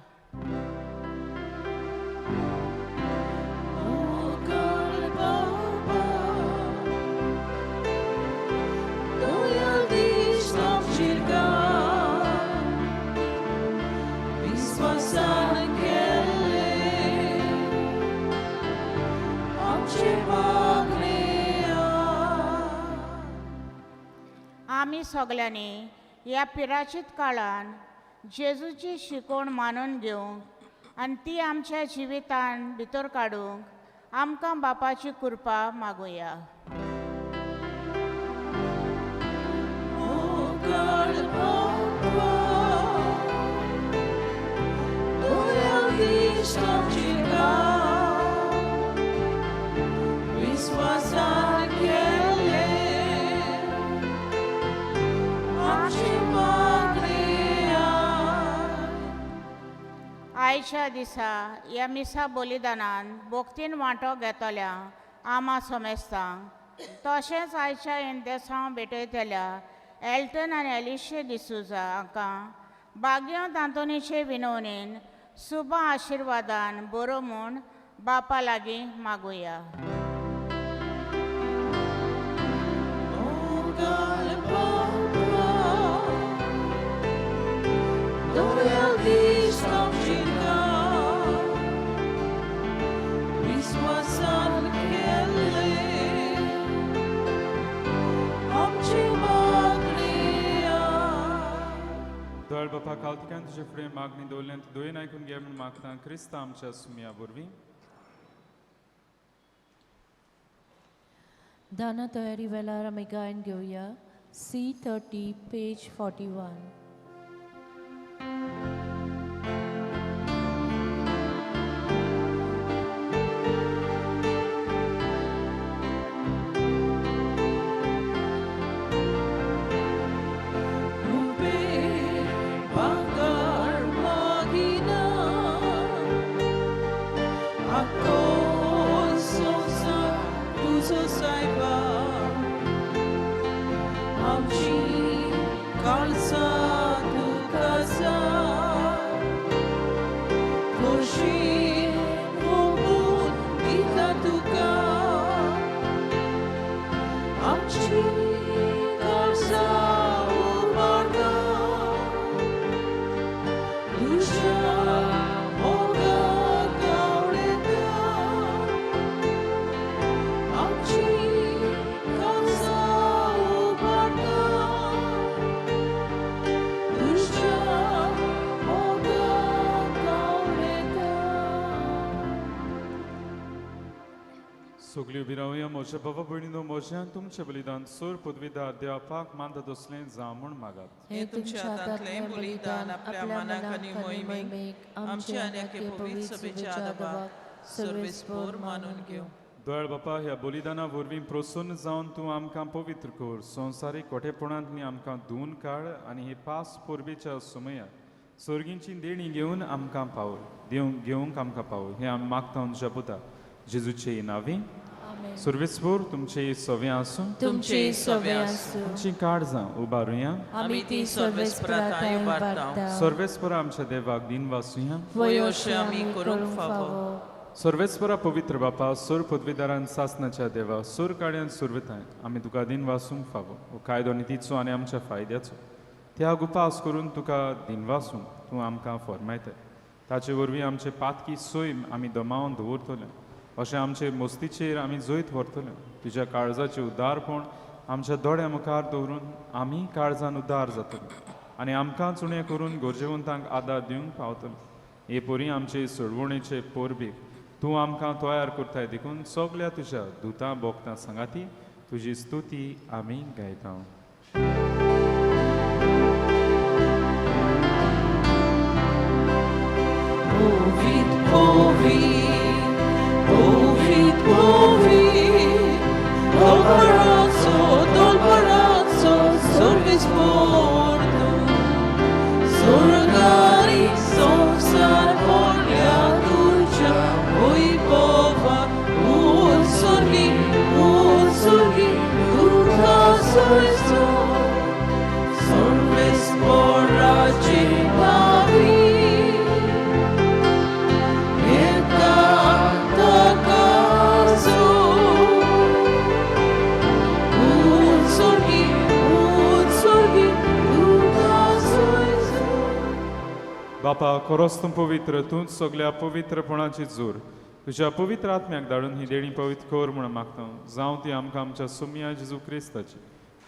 आमी सगल्यांनी ह्या पिराचीत काळान जेजूची शिकवण मानून घेवंक आनी ती आमच्या जिवितान भितर काडूंक आमकां बापाची कृपा मागुया. आयच्या दिसा ह्या मिसा बलिदानान भोक्तीन वांटो घेतल्या आमा सोमेस्तांक तशेंच आयच्या इंदेसांव भेटयतल्या एल्टन आनी एलिशे डिसूजा हांकां बागयोंत आंतोनीचे विनवणेन शुभ आशिर्वादान बरो म्हूण बापा लागीं मागुया. दळ बापा कावतिकान तुजे फुडें मागणी दवरल्यान तूं दोयन आयकून घे म्हूण मागता क्रिस्त आमच्या सुमया वरवीं. दाना तयारी वेळार आमी गायन घेवया C30 पेज 41. सगळी उबी रावया. म्हज्या बाबा भयणीनो म्हज्यान तुमचें बलिदान सोर पदवीदार देवापाक मानता तसलें जावं म्हूण मागात. हे तुमच्या हातांतलें बलिदान आपल्या मनाक आनी मोहिमेक आमच्या आनी आख्खे पवित्र सभेच्या आदाराक सर्वेस्पोर मानून घेवं. दयाळ बापा ह्या बलिदाना वरवीं प्रसन्न जावन तूं आमकां पवित्र कर. संवसारीक कोठेपणांतली आमकां धुवन काड आनी हे पास पोरबेच्या सुमयार सर्गींची देणी घेवन आमकां पावय घेवंक आमकां पावय. हें आमी मागता तुज्या पुता जेजूचे नांवी. सर्वेस्पोर तुमचे सवे आसूं. तुमचे सवे आसूं. तुमची काळजां उबारुया. आमी ती सर्वेस्परांताय उबारता. सर्वेस्परा आमच्या देवाक दिन वासुया. वयोशे आमी करूंक फावो. सर्वेस्परा पवित्र बापा सोर पदवीदारान सासनाच्या देवा सोर काड्यान सुरवताय आमी तुका दिन वासूंक फावो. कायदो नितीचो आनी आमच्या फायद्याचो त्याग उपास करून तुका दिन वासूंक तूं आमकां फरमायताय. ताचे वरवीं आमचे पातकी सोयम आमी दमावन दवरतले. अशें आमचे मस्तीचेर आमी जैत व्हरतले. तुज्या काळजाचें उदारपण आमच्या दोळ्या मुखार दवरून आमी काळजान उदार जातले आनी आमकां चुणें करून गरजेवंतांक आदार दिवंक पावतले. हे पोरी आमचे सोडवणेचे पोरबेक तूं आमकां तयार करताय देखून सगल्या तुज्या दुतां भोगतां सांगाती तुजी स्तुती आमी गायता. बापा खरोच तूं पवित्र तूंच सगल्या पवित्रपणाची जोर तुज्या पवित्र आत्म्याक धाडून ही देणी पवित्र कर म्हूण मागता. जावं ती आमकां आमच्या सुमया जेजू क्रिस्ताची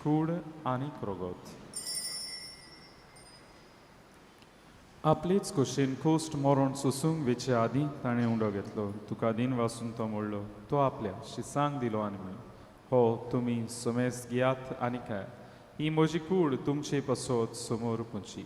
कूड आनी रोगोत. आपलीच कुशीन कुस्ट मोरोण सुसूंक वेचे आदीं ताणें उंडो घेतलो तुका दिन वासून तो मोडलो तो आपल्या शिसांक दिलो आनी म्हणलो हो तुमी सुमेस गियात आनी काय ही म्हजी कूड तुमचे पसोत समोर पुंची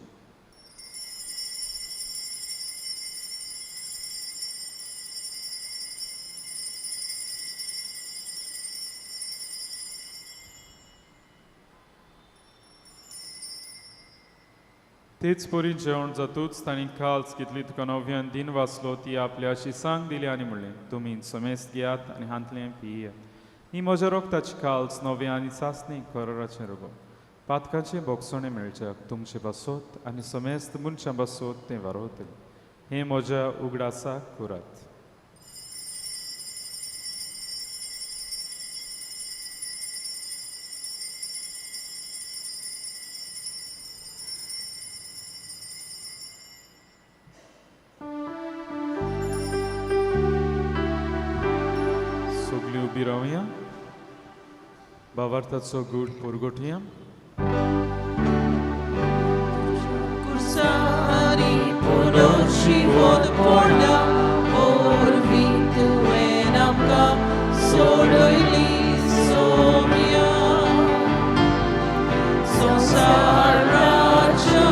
तेच पोरी जेवण जातूच तांणी काल्स कितली तुका नव्यान दिन वाचलो ती आपल्या शिसांक दिली आनी म्हणलें तुमी समेस्त घेयात आनी हांतलें पियेयात ही म्हज्या रोगताची काल्स नवे आनी सासणी कोराचें रोगो पातकाचें बोगसणें मेळच्याक तुमचे बसोत आनी समेस्त मनशां बसोत तें वारोतलें हें म्हज्या उगडासाक करात उबी रावया बावार्थाचो गूढ पुरगोटया Cursari ponoci vod porda orvi tu enamka sodoili somia Sonsaraja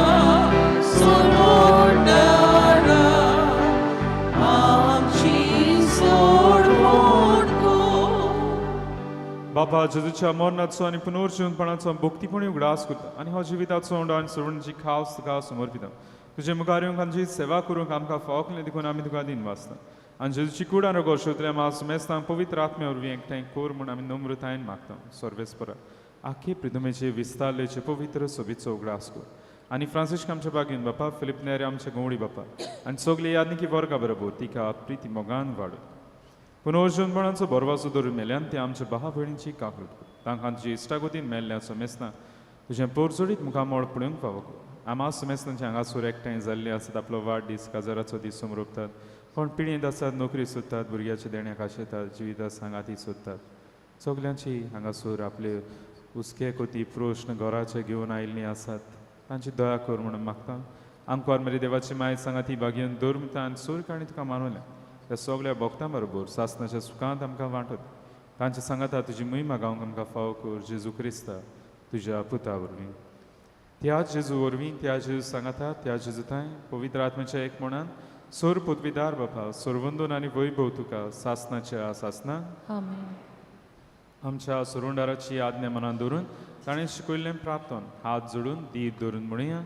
sormodara amchi sormodko बाबा जेजूच्या मरणाचो आनी पुनर्जीवनपणाचो भक्तीपणी उगडास करता आनी हो जिविताचो ओंडो आनी सर्वांची खास तुका समर्पिता तुजे मुखार येवंक आमची सेवा करूंक आमकां फावकलें देखून आमी तुका दिन वाचता आनी जेजूची कूड आनी गोश्योतल्या मास मेस्तांक पवित्र आत्मे वरवीं एकठांय कोर म्हूण आमी नम्रतायेन मागता सर्वेस्परा आख्खे प्रिदमेचे विस्तारलेचे पवित्र सोबीचो उगडास कर आनी फ्रांसिस्क आमच्या बागेन बापा फिलिप नेरे आमच्या गोवडी बापा आनी सगळे यादनिकी वर्गा बरोबर तिका प्रिती मोगान वाडत पुनर्जीवनपणाचो बरवासो धरून मेल्यान ते आमच्या भावा भयणींची काकूट कर तांकां आमची इश्टागोतीन मेल्ल्याचो मेस्तां तुजें पोरजोडीत मुखामोळ पळोवंक फावो कर आमा मेस्तांच्या हांगासर एकठांय जाल्ले आसात आपलो वाडदीस काजाराचो दीस समरोपतात कोण पिणेंत आसात नोकरी सोदतात भुरग्याच्या देण्याक आशेतात जिविता सांगाती सोदतात सगल्यांची हांगासर आपले उस्के कोती प्रश्न घराचे घेवन आयिल्लीं आसात तांची दया कर म्हणून मागता आमकां मेरे देवाची माय सांगाती बागेन दौरमता आनी सोर काणी तुका मानवल्या त्या सगळ्या भक्तां बरोबर सासणाच्या सुखांत आमकां वांटत तांच्या सांगाता तुजी महिमा गावंक आमकां फावो कर जेजू क्रिस्ता तुज्या पुता वरवीं त्याच जेजू वरवीं त्या जेजू सांगाता त्या जेजूताय पवित्र आत्म्याच्या एक मणान सोर पदवीदार बापा सोरवंदून आनी वैभव तुका सासणाच्या सासणाक आमच्या सोरुंडाराची आज्ञा मनान दवरून ताणें शिकयल्लें प्रार्थन हात जोडून दीत धरून म्हणया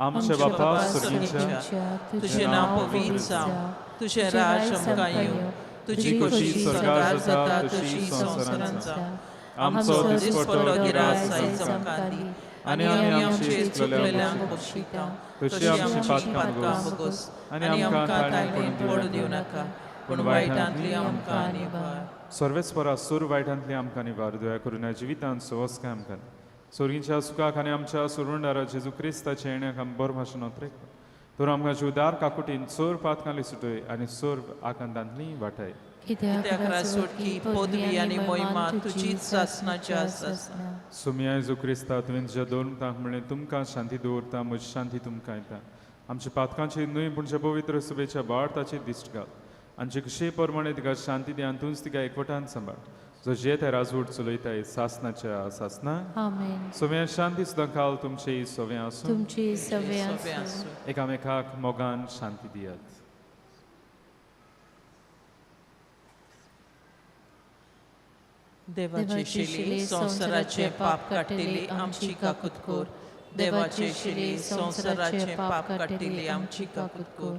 आमच्या बापा सर्गीच्या तुझें नांव पवित्र जावं तुझें राज आमकां येवं तुजी खोशी स्वर्गार जाता तशी संवसारांत जावं आमचो दिसपट्टो गिरास आयज आमकां दी आनी आमी आमचे चुकलेल्यांक बक्षिता तशी आमची पातकां बगोस आनी आमकां ताळमेन पडूं दिवं नाका पूण वायटांतली आमकां निवार सर्वेस्परा सूर वायटांतली आमकां निवार दया करून ह्या जिवितांत सवस्काय आमकां सोर्गींच्या सुखाक आनी आमच्या सुरवंडारा जेजू क्रिस्ताच्या येण्याक आमी बरो भाशेन उतरयता तर आमकां जुदार काकुटीन चोर पातकांली सुटय आनी चोर आकांतांतली वाटाय कित्याक रासोटकी पदवी आनी मोहिमा तुजीच सासणाच्या आसा सुमया जेजू क्रिस्ता तुवें तुज्या दौलतांक म्हणलें तुमकां शांती दवरता म्हजी शांती तुमकां येता आमच्या पातकांची न्हय पूणच्या पवित्र सभेच्या बाळताची दिश्ट घाल आमचे खुशे प्रमाणे तिका शांती दे आनी तूंच तिका एकवटान सांबाळ जो जे त्या राजवट चलयताय सासणाच्या सासना सोम्या शांती सुद्दां काल तुमचे सवे आसूं एकामेकाक मोगान शांती दियात देवाचे शिले संवसाराचे पाप काडटली आमची काकूत कोर देवाचे शिले संवसाराचे पाप काडटली आमची काकूत कोर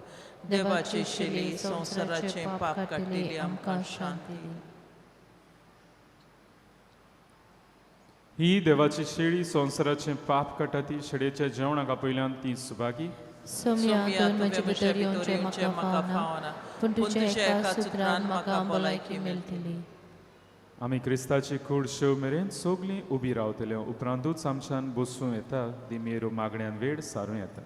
देवाचे शिले संवसाराचे पाप काडटली आमकां शांती ही देवाची शेळी संवसाराचे पाप काडटा ती शेळयेच्या जेवणाक आपयल्यान ती सुभागी सोम्या म्हजे भितर येवचें म्हाका फावना पूण तुज्या एका सुत्रान म्हाका भलायकी मेळटली आमी क्रिस्ताची कूड शेव मेरेन सगलीं उबी रावतल्यो उपरांतूच आमच्यान बसूं येता ती मेरो मागण्यांन वेळ सारूं येता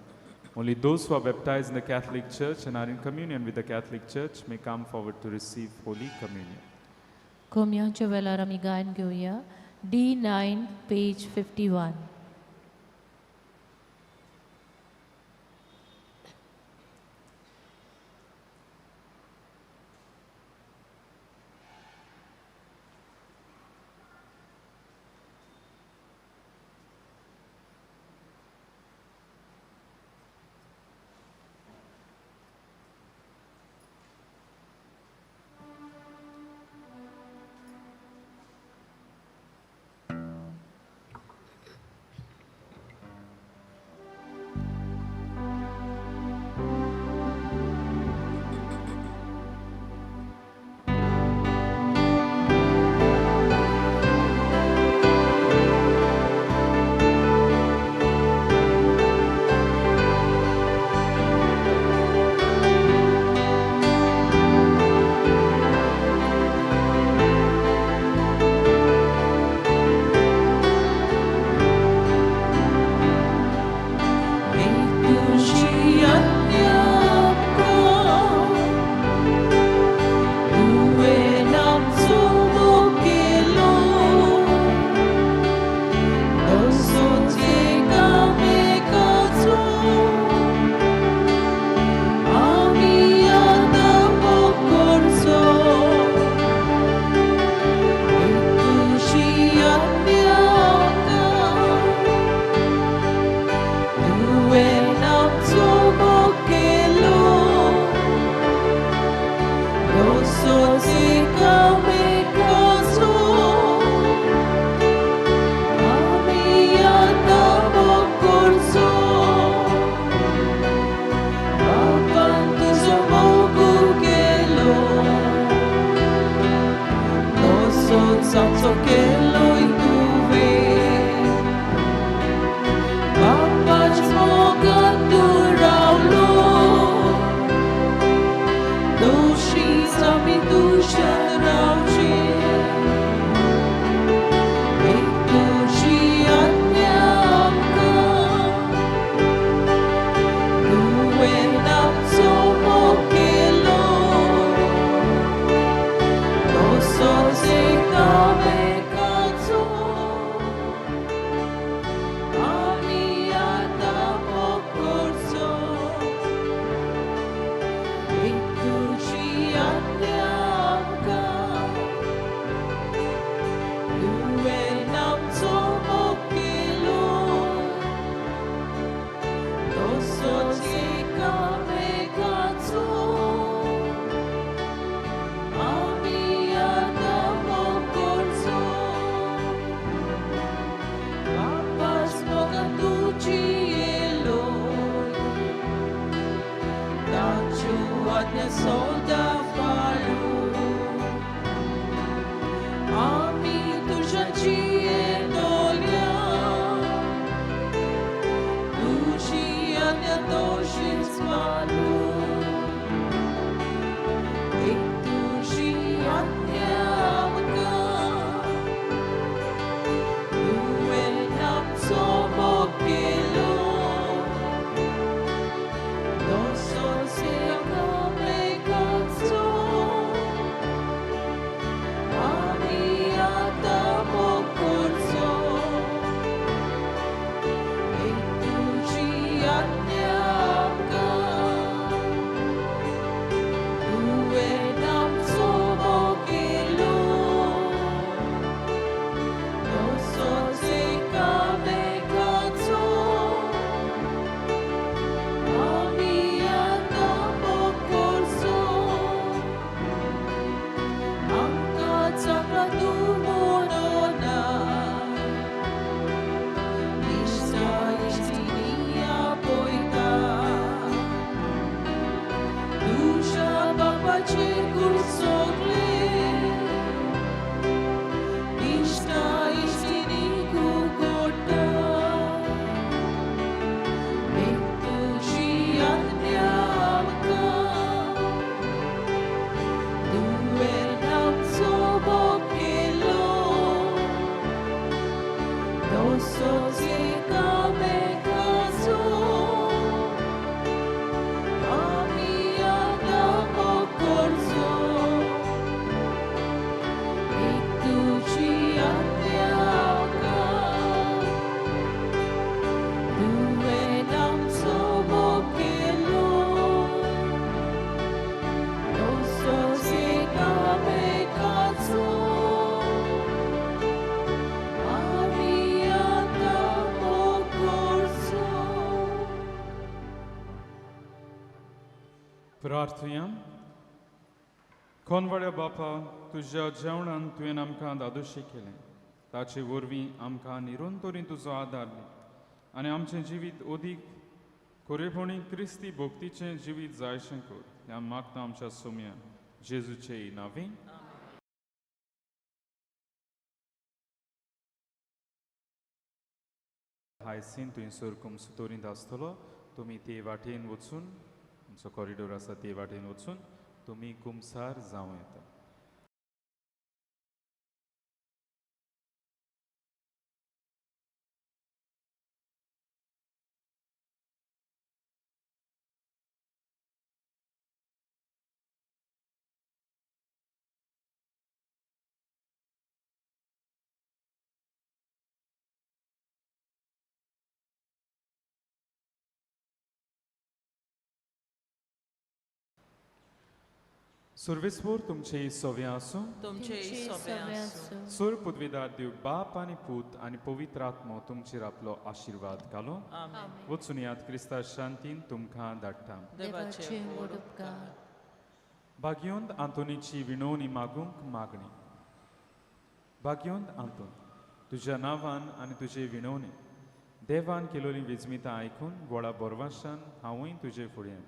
Only those who are baptized in the Catholic Church and are in communion with the Catholic Church may come forward to receive Holy Communion. कोमयांच्या वेळार आमी गायन घेवया D9 page 51 प्रार्थूया. कोनवड्या बापा, तुज्या जेवणान तुवें आमकां दादोशी केलें, ताचे वरवीं आमकां निरंतरी तुजो आदार दी आनी आमचें जिवीत ओदीक खरेपणी क्रिस्ती भक्तीचें जिवीत जायशें कर. हें आमी मागता आमच्या सोम्या जेजूचे नांवी. हायसीन तुयेंसर कुमसुतोरींत आसतलो. तुमी ते वाटेन वचून, आमचो कॉरिडोर आसा ते वाटेन वचून तुमी कुमसार जावं येता. सर्वेस्वर तुमचे सव्या आसूं. तुमचे सोबे आसूं. सोर पदवीदार देव बाप आनी पूत आनी पवित्र आत्मो तुमचेर आपलो आशिर्वाद घालो. आमेन. वचून यात क्रिस्ता शांतीन तुमकां धाडटा. देवाचे व्हड उपकार. भाग्योंत आंतोनीची विणवणी मागूंक मागणी. भाग्योंत आंतोन, तुज्या नांवान आनी तुजे विणवणी देवान केलोली विजमितां आयकून व्हडा बोरवाशान हांवूय तुजे फुडें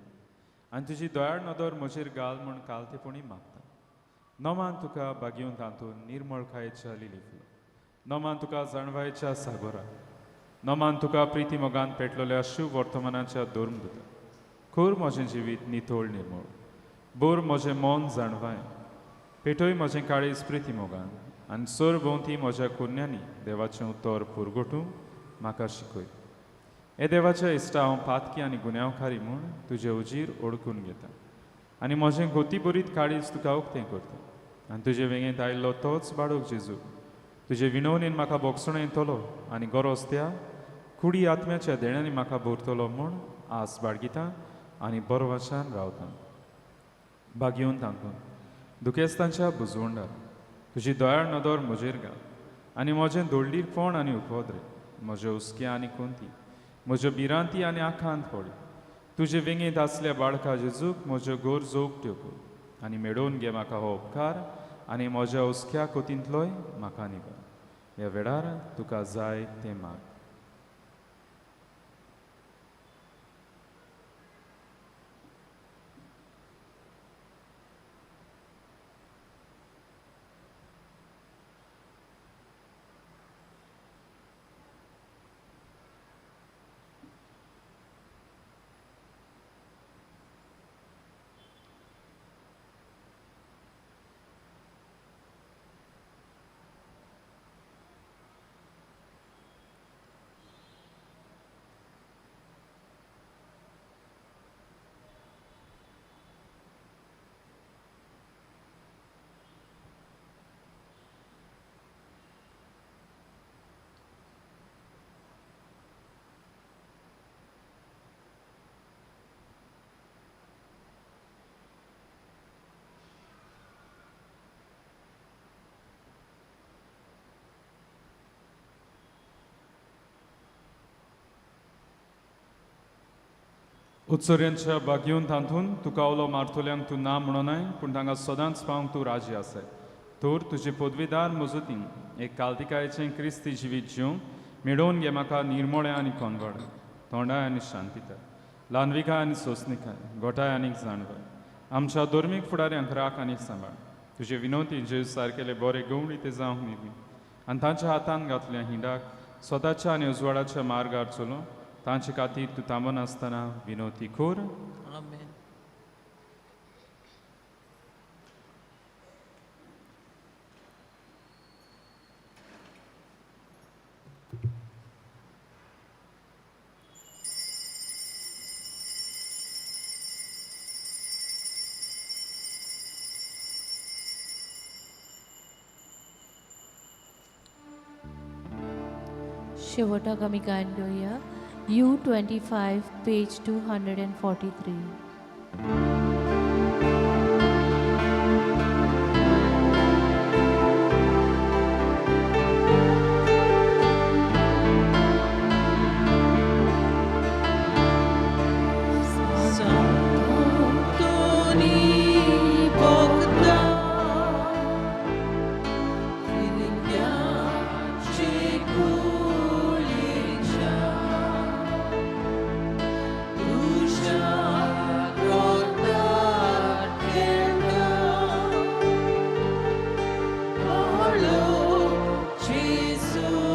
आनी तुजी दोयाळ नदर म्हजेर घाल म्हूण कालतेपणी मागता. नोमान तुका भाग्योंत आंतून निर्मळकायेच्या लिलीफलो. नोमान तुका जाणवायेच्या सागोरा. नोमान तुका प्रिती मोगान पेटलोल्या शुभ वर्तमानाच्या दोरमदुता. खोर म्हजें जिवीत नितोळ निर्मळ. बोर म्हजें मन जाणवाय. पेटोय म्हजें काळीज प्रिती मोगान आनी सोर भोंवती म्हज्या कुन्यांनी देवाचें उतर पुरगोटूंक म्हाका शिकय. हे देवाच्या इश्टा हांव पातकी आनी गुन्यांवकारी म्हूण तुजे उजीर ओळखून घेता आनी म्हजें गोतीबरीत काळीज तुका उक्तें करता. आनी तुजे वेंगेंत आयिल्लो तोच बाळूक जेजू तुजे विणवणेन म्हाका बोगसणो येतलो आनी गरज त्या कुडी आत्म्याच्या देण्यांनी म्हाका भरतलो म्हूण आस बाळगिता आनी बरवाशान रावता. भाग्योन तांकून दुखेस्तांच्या बुजवंडार तुजी दोयाळ नदर म्हजेर घाल आनी म्हजें दोळडीरपण आनी उपद्रे म्हज्या उस्क्या आनी कोंती म्हज्यो भिरांती आनी आखांत पडी. तुजे वेंगेंत आसल्या बाळका जेजूक म्हज्यो गरजो उक्त्यो कर आनी मेळोवन घे म्हाका हो उपकार आनी म्हज्या उस्क्या कोतींतलोय म्हाका निभार. ह्या वेळार तुका जाय तें माग. उत्सर्यांच्या भाग्योन तांतून तुका ओलो मारतोल्यांक तूं ना म्हणोनाय पूण तांकां सदांच पावंक तूं राजी आसाय. तर तुजे पदवीदार मजतीन एक कालतिकायेचें क्रिस्ती जिवीत जिवंक मेळोवन घे म्हाका निर्मळे आनी कोनवड, तोंडाय आनी शांतीताय, ल्हानविकाय आनी सोंसणिकाय, गोठाय आनीक जाणवाय. आमच्या धर्मीक फुडाऱ्यांक राख आनी सांबाळ. तुजे विनोदी जेजू सारकेले बरे गवळी ते जावंक निर्मी आनी तांच्या हातान घातल्या हिंडाक स्वताच्या आनी उजवाडाच्या मार्गार चलोवन तांचे खातीर तूं थांबून आसतना विनोती खोर. आमेन. शेवटाक आमी गायन घेवया U25 पेज 243. Jesus.